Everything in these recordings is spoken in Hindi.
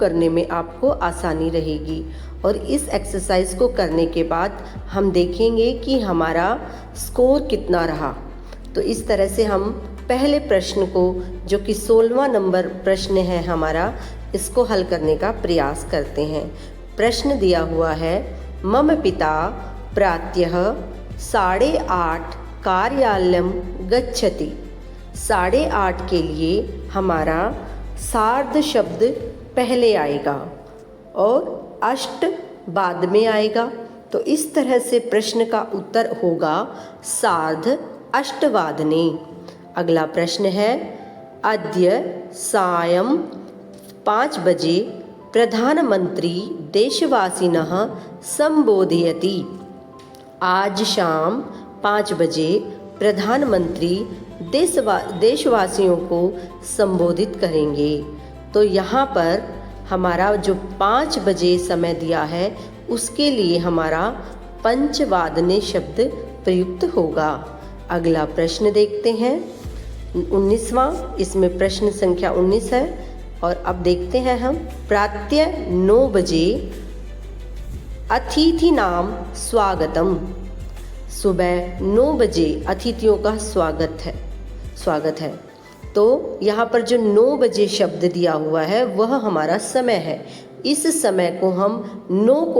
करने में आपको आसानी रहेगी। और इस एक्सरसाइज को करने के बाद हम देखेंगे कि हमारा स्कोर कितना रहा। तो इस तरह से हम पहले प्रश्न को, जो कि 16वां नंबर प्रश्न है हमारा, इसको हल करने का प्रयास करते हैं। प्रश्न दिया हुआ है, मम पिता प्रातः 8:30 कार्यालयम गच्छति। 8:30 के लिए हमारा सार्ध शब्द पहले आएगा और अष्ट बाद में आएगा। तो इस तरह से प्रश्न का उत्तर होगा सार्ध अष्टवादने। अगला प्रश्न है, अद्य सायं 5 बजे प्रधानमंत्री देशवासिनः संबोधयति। आज शाम 5 बजे प्रधानमंत्री देशवासियों को संबोधित करेंगे। तो यहाँ पर हमारा जो 5 बजे समय दिया है उसके लिए हमारा पंचवादने शब्द प्रयुक्त होगा। अगला प्रश्न देखते हैं, 19वां, इसमें प्रश्न संख्या 19 है। और अब देखते हैं हम, प्रातः 9 बजे अतिथि नाम स्वागतम। सुबह 9 बजे अतिथियों का स्वागत है। तो यहाँ पर जो 9 बजे शब्द दिया हुआ है वह हमारा समय है। इस समय को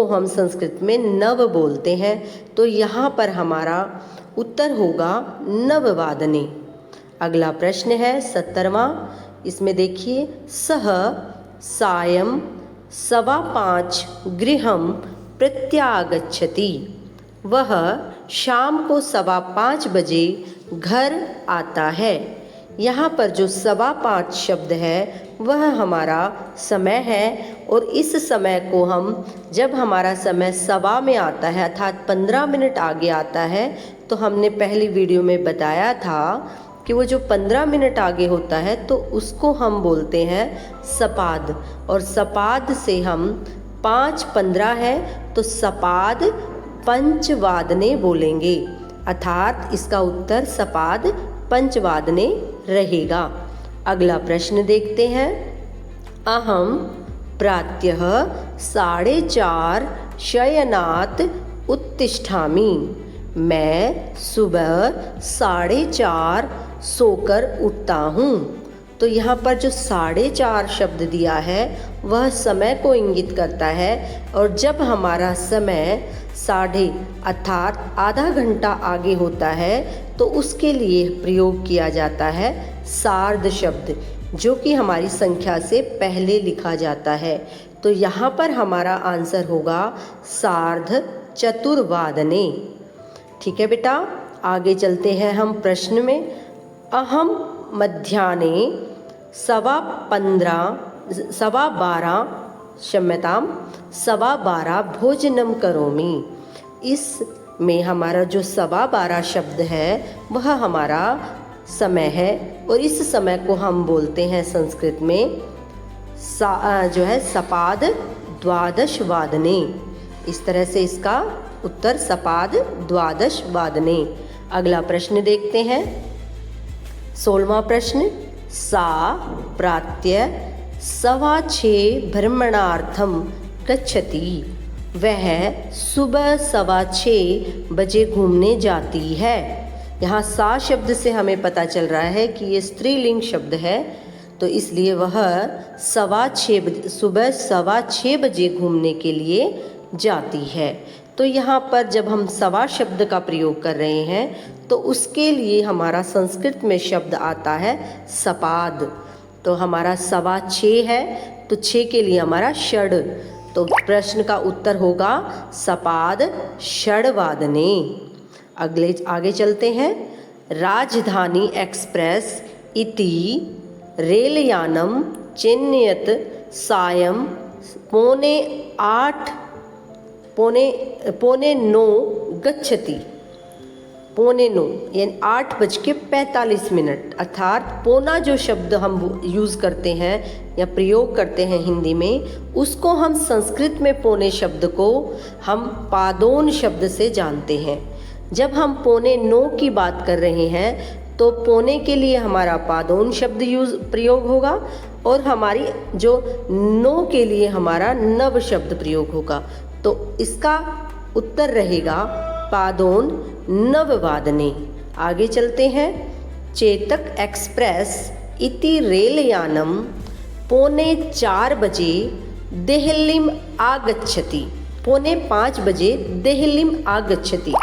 हम संस्कृत में नव बोलते हैं। तो यहाँ पर हमारा उत्तर होगा नववादने। अगला प्रश्न है 17वां, इसमें देखिए, सह सायं 5:15 गृहं प्रत्यागच्छति। वह शाम को 5:15 बजे घर आता है। यहाँ पर जो 5:15 शब्द है वह हमारा समय है। और इस समय को जब हमारा समय सवा में आता है, अर्थात 15 मिनट आगे आता है, तो हमने पहली वीडियो में बताया था कि वो जो 15 मिनट आगे होता है तो उसको हम बोलते हैं सपाद। और सपाद से 5:15 है तो सपाद पंचवादने बोलेंगे, अर्थात इसका उत्तर सपाद पंचवादने रहेगा। अगला प्रश्न देखते हैं, अहम प्रातः 4:30 शयनात् उत्तिष्ठामि। मैं सुबह 4:30 सोकर उठता हूँ। तो यहाँ पर जो 4:30 शब्द दिया है वह समय को इंगित करता है। और जब हमारा समय अर्थात आधा घंटा आगे होता है तो उसके लिए प्रयोग किया जाता है सार्ध शब्द, जो कि हमारी संख्या से पहले लिखा जाता है। तो यहाँ पर हमारा आंसर होगा सार्ध चतुर्वादने। ठीक है बेटा, आगे चलते हैं हम प्रश्न में। अहम मध्याह्ने 12:15 भोजनम करोमि। इसमें हमारा जो 12:15 शब्द है वह हमारा समय है। और इस समय को हम बोलते हैं संस्कृत में जो है सपाद द्वादश वादने। इस तरह से इसका उत्तर सपाद द्वादश वादने। अगला प्रश्न देखते हैं, 16वां प्रश्न, सा प्रातः 6:15 भ्रमणार्थम गच्छति। वह सुबह 6:15 बजे घूमने जाती है। यहाँ सा शब्द से हमें पता चल रहा है कि ये स्त्रीलिंग शब्द है, तो इसलिए वह सुबह 6:15 बजे घूमने के लिए जाती है। तो यहाँ पर जब हम सवा शब्द का प्रयोग कर रहे हैं तो उसके लिए हमारा संस्कृत में शब्द आता है सपाद। तो हमारा 6:15 है तो 6 के लिए हमारा षड। तो प्रश्न का उत्तर होगा सपाद षड्वादने। आगे चलते हैं, राजधानी एक्सप्रेस इति रेलयानम चेन्नयत सायं 8:45 गच्छति। 8:45 यानी 8:45, अर्थात पौना जो शब्द हम यूज़ करते हैं या प्रयोग करते हैं हिंदी में, उसको हम संस्कृत में पौने शब्द को हम पादोन शब्द से जानते हैं। जब हम पौने 9 की बात कर रहे हैं तो पौने के लिए हमारा पादोन शब्द प्रयोग होगा और हमारी जो 9 के लिए हमारा नव शब्द प्रयोग होगा। तो इसका उत्तर रहेगा पादोन नववादने। आगे चलते हैं। चेतक एक्सप्रेस इति रेलयानम पौने 4 बजे देहलीम आगच्छति। पौने 5 बजे देहलीम आगच्छति।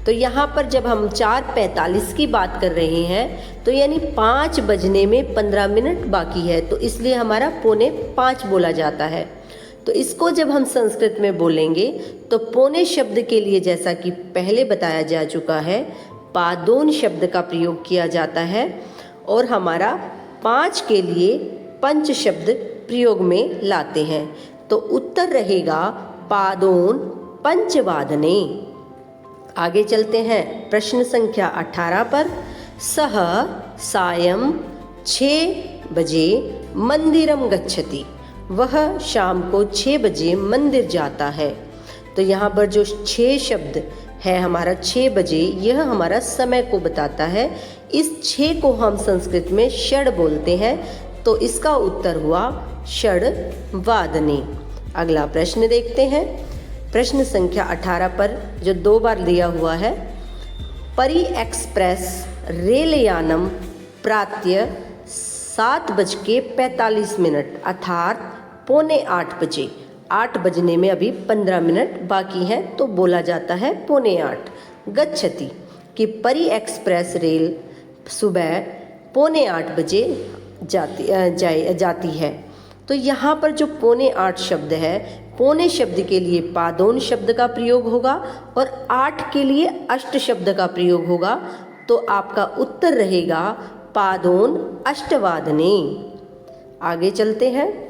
तो यहाँ पर जब हम 4:45 की बात कर रहे हैं तो यानी 5 बजने में 15 मिनट बाकी है, तो इसलिए हमारा पौने 5 बोला जाता है। तो इसको जब हम संस्कृत में बोलेंगे तो पौने शब्द के लिए जैसा कि पहले बताया जा चुका है पादोन शब्द का प्रयोग किया जाता है और हमारा 5 के लिए पंच शब्द प्रयोग में लाते हैं। तो उत्तर रहेगा पादोन पंचवादने। आगे चलते हैं प्रश्न संख्या 18 पर। सह सायं 6 बजे मंदिरम गच्छति। वह शाम को 6 बजे मंदिर जाता है। तो यहाँ पर जो 6 शब्द है हमारा 6 बजे, यह हमारा समय को बताता है। इस 6 को हम संस्कृत में षड बोलते हैं, तो इसका उत्तर हुआ षड वादने। अगला प्रश्न देखते हैं। प्रश्न संख्या 18 पर जो 2 बार दिया हुआ है। परी एक्सप्रेस रेलयानम प्रातः 7:45 अर्थात पौने 8 बजे। 8 बजने में अभी 15 मिनट बाकी हैं, तो बोला जाता है पौने 8। गच्छति कि परी एक्सप्रेस रेल सुबह पौने 8 बजे जाती है। तो यहाँ पर जो पौने 8 शब्द है, पौने शब्द के लिए पादोन शब्द का प्रयोग होगा और 8 के लिए अष्ट शब्द का प्रयोग होगा। तो आपका उत्तर रहेगा पादोन अष्टवादने। आगे चलते हैं।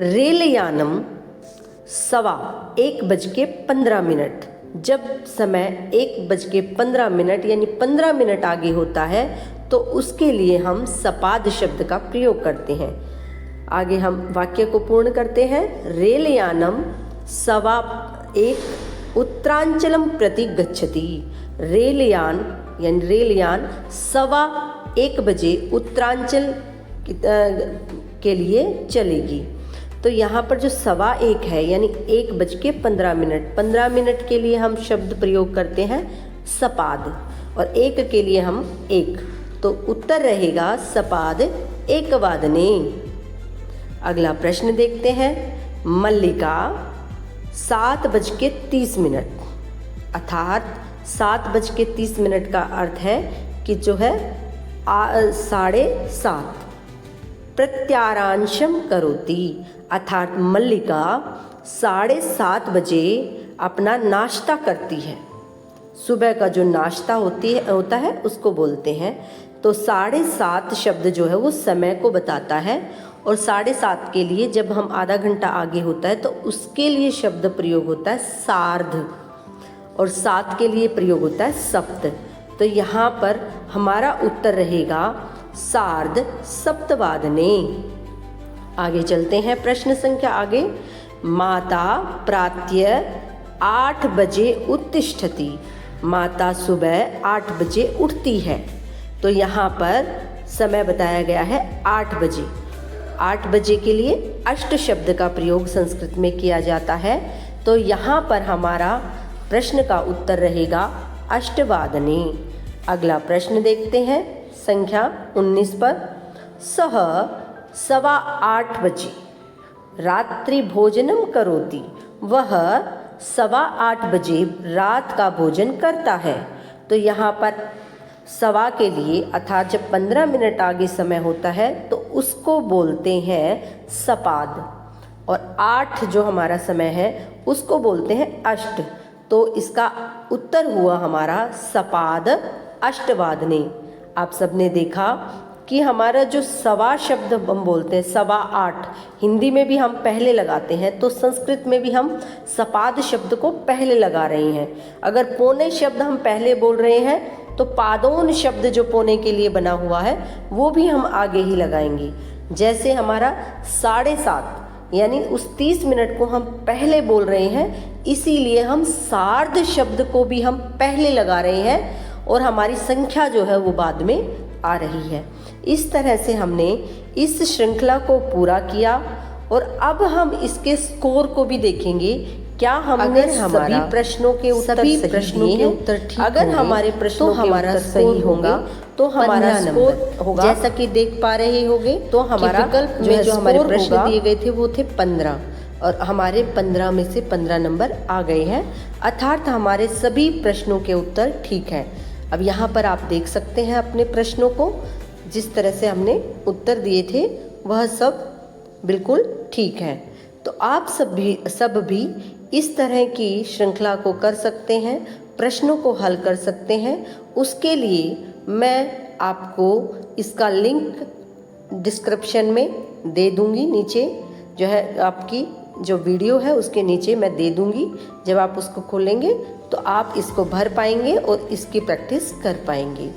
रेलयानम 1:15। जब समय 1:15 यानी 15 मिनट आगे होता है तो उसके लिए हम सपाद शब्द का प्रयोग करते हैं। आगे हम वाक्य को पूर्ण करते हैं। रेलयानम 1:15 उत्तरांचलम प्रति गच्छति। रेलयान 1:15 बजे उत्तरांचल के लिए चलेगी। तो यहाँ पर जो 1:15 है यानी 1:15, 15 मिनट के लिए हम शब्द प्रयोग करते हैं सपाद और 1 के लिए हम 1। तो उत्तर रहेगा सपाद एकवादने। अगला प्रश्न देखते हैं। मल्लिका 7:30 अर्थात 7:30 का अर्थ है कि जो है 7:30 प्रत्यारांशम करोति अर्थात मल्लिका 7:30 बजे अपना नाश्ता करती है। सुबह का जो नाश्ता होता है उसको बोलते हैं। तो 7:30 शब्द जो है वो समय को बताता है और 7:30 के लिए जब हम आधा घंटा आगे होता है तो उसके लिए शब्द प्रयोग होता है सार्ध और 7 के लिए प्रयोग होता है सप्त। तो यहाँ पर हमारा उत्तर रहेगा सार्ध सप्तवादने। आगे चलते हैं। प्रश्न संख्या आगे। माता प्रातः 8 बजे उत्तिष्ठति। माता सुबह 8 बजे उठती है। तो यहाँ पर समय बताया गया है 8 बजे। 8 बजे के लिए अष्ट शब्द का प्रयोग संस्कृत में किया जाता है। तो यहाँ पर हमारा प्रश्न का उत्तर रहेगा अष्टवादने। अगला प्रश्न देखते हैं संख्या 19 पर। सह 8:15 बजे रात्रि भोजनम करोति। वह 8:15 बजे रात का भोजन करता है। तो यहाँ पर 1:15 के लिए अर्थात जब 15 मिनट आगे समय होता है तो उसको बोलते हैं सपाद और 8 जो हमारा समय है उसको बोलते हैं अष्ट। तो इसका उत्तर हुआ हमारा सपाद अष्टवादने। आप सबने देखा कि हमारा जो 1:15 शब्द हम बोलते हैं 8:15 हिंदी में भी हम पहले लगाते हैं, तो संस्कृत में भी हम सपाद शब्द को पहले लगा रहे हैं। अगर पौने शब्द हम पहले बोल रहे हैं तो पादोन शब्द जो पौने के लिए बना हुआ है वो भी हम आगे ही लगाएंगे। जैसे हमारा 7:30 यानी उस 30 मिनट को हम पहले बोल रहे हैं, इसीलिए हम सार्ध शब्द को भी हम पहले लगा रहे हैं और हमारी संख्या जो है वो बाद में आ रही है। इस तरह से हमने इस श्रृंखला को पूरा किया और अब हम इसके स्कोर को भी देखेंगे। क्या हमने सभी प्रश्नों के उत्तर ठीक अगर हमारे प्रश्नों तो हमारा सही होगा तो हमारा स्कोर होगा। जैसा कि देख पा रहे होंगे तो हमारा विकल्प में जो हमारे प्रश्न दिए गए थे वो थे 15 और हमारे 15 में से 15 नंबर आ गए हैं, अर्थात हमारे सभी प्रश्नों के उत्तर ठीक है। अब यहाँ पर आप देख सकते हैं अपने प्रश्नों को, जिस तरह से हमने उत्तर दिए थे वह सब बिल्कुल ठीक है। तो आप सब भी इस तरह की श्रृंखला को कर सकते हैं, प्रश्नों को हल कर सकते हैं। उसके लिए मैं आपको इसका लिंक डिस्क्रिप्शन में दे दूंगी, नीचे जो है आपकी जो वीडियो है उसके नीचे मैं दे दूंगी। जब आप उसको खोलेंगे तो आप इसको भर पाएंगे और इसकी प्रैक्टिस कर पाएंगे।